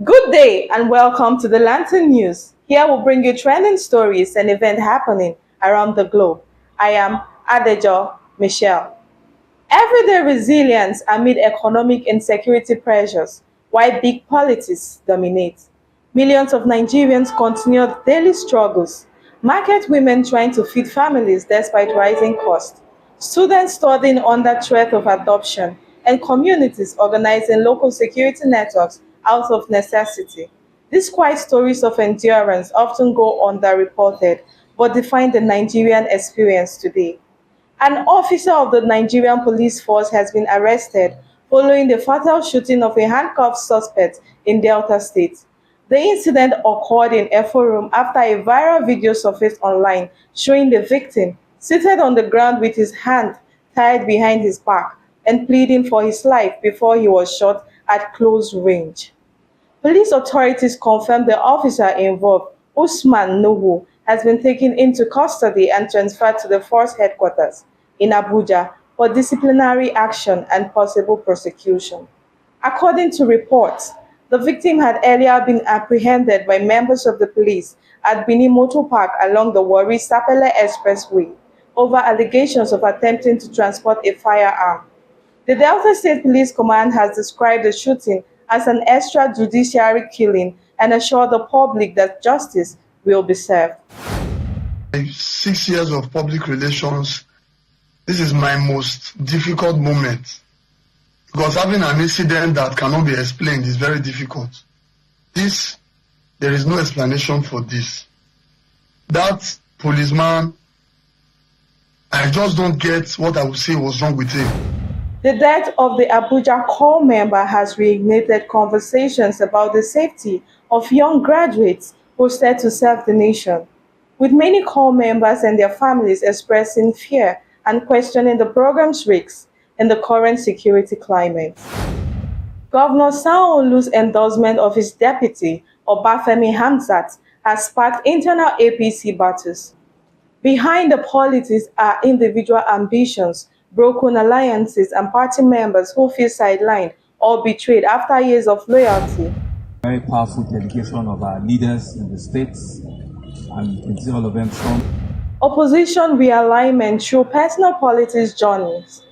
Good day and welcome to the Lantern News. Here we'll bring you trending stories and events happening around the globe. I am Adejo Michelle. Everyday resilience amid economic and security pressures, while big politics dominate. Millions of Nigerians continue daily struggles. Market women trying to feed families despite rising costs. Students studying under threat of adoption, and communities organizing local security networks out of necessity. These quiet stories of endurance often go underreported but define the Nigerian experience today. An officer of the Nigerian police force has been arrested following the fatal shooting of a handcuffed suspect in Delta State. The incident occurred in Eforum after a viral video surfaced online showing the victim seated on the ground with his hand tied behind his back and pleading for his life before he was shot at close range. Police authorities confirmed the officer involved, Usman Nuhu, has been taken into custody and transferred to the force headquarters in Abuja for disciplinary action and possible prosecution. According to reports, the victim had earlier been apprehended by members of the police at Bini Motor Park along the Warri Sapele Expressway over allegations of attempting to transport a firearm. The Delta State Police Command has described the shooting as an extrajudiciary killing and assured the public that justice will be served. 6 years of public relations, this is my most difficult moment because having an incident that cannot be explained is very difficult. There is no explanation for this. That policeman, I just don't get what I would say was wrong with him. The death of the Abuja corps member has reignited conversations about the safety of young graduates posted to serve the nation, with many corps members and their families expressing fear and questioning the program's risks in the current security climate. Governor Sanwo-Olu's endorsement of his deputy, Obafemi Hamzat, has sparked internal APC battles. Behind the politics are individual ambitions, broken alliances, and party members who feel sidelined or betrayed after years of loyalty. Very powerful dedication of our leaders in the states, and you can see all of them strong. Opposition realignment through personal politics journeys.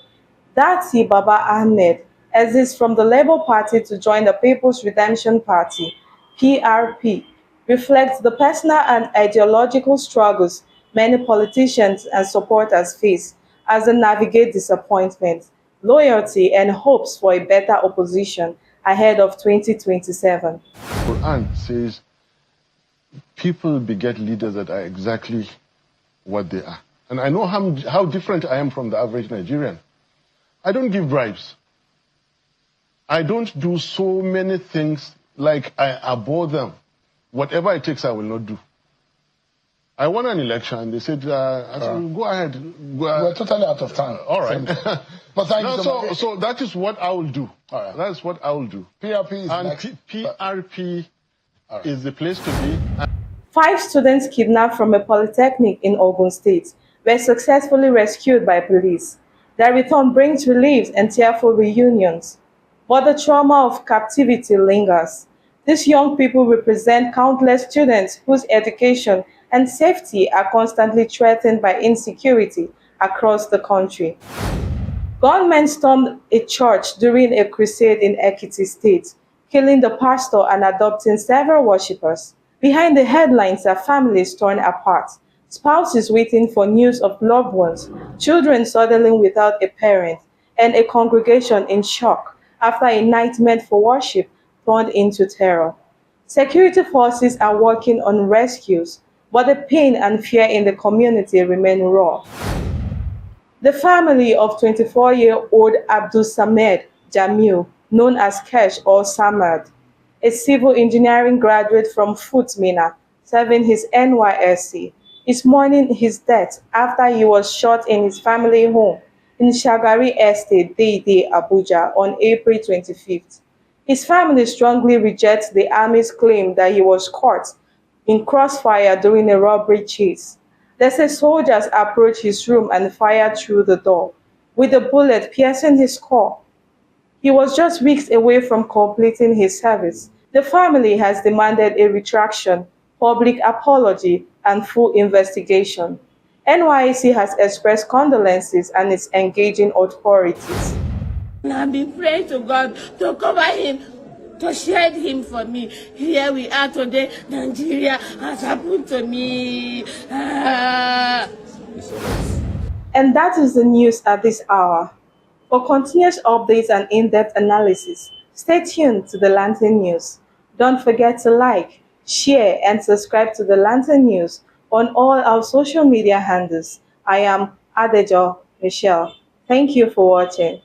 Dati Baba Ahmed exists from the Labour Party to join the People's Redemption Party, PRP, reflects the personal and ideological struggles many politicians and supporters face as they navigate disappointment, loyalty, and hopes for a better opposition ahead of 2027. Quran says people beget leaders that are exactly what they are. And I know how different I am from the average Nigerian. I don't give bribes. I don't do so many things like I abhor them. Whatever it takes, I will not do. I won an election, and they said, I said go ahead. We're totally out of time. All right. But thank you so much. So that is what I will do. All right. That's what I will do. PRP is and next. PRP is the place to be. 5 students kidnapped from a polytechnic in Ogun State were successfully rescued by police. Their return brings relief and tearful reunions. But the trauma of captivity lingers. These young people represent countless students whose education and safety are constantly threatened by insecurity across the country. Gunmen stormed a church during a crusade in Ekiti State, killing the pastor and abducting several worshippers. Behind the headlines are families torn apart, spouses waiting for news of loved ones, children settling without a parent, and a congregation in shock after a night meant for worship turned into terror. Security forces are working on rescues, but the pain and fear in the community remain raw. The family of 24-year-old Abdul Samed Jamil, known as Kesh or Samad, a civil engineering graduate from Fut Mina, serving his NYSC, is mourning his death after he was shot in his family home in Shagari Estate, Deide, Abuja on April 25th. His family strongly rejects the army's claim that he was caught in crossfire during a robbery chase. They say soldiers approached his room and fired through the door, with a bullet piercing his skull. He was just weeks away from completing his service. The family has demanded a retraction, public apology, and full investigation. NYC has expressed condolences and is engaging authorities. And I've been praying to God to cover him, to shield him for me. Here we are today. Nigeria has happened to me. And that is the news at this hour. For continuous updates and in-depth analysis, stay tuned to the Lantern News. Don't forget to like, share, and subscribe to the Lantern News on all our social media handles. I am Adejo Michelle. Thank you for watching.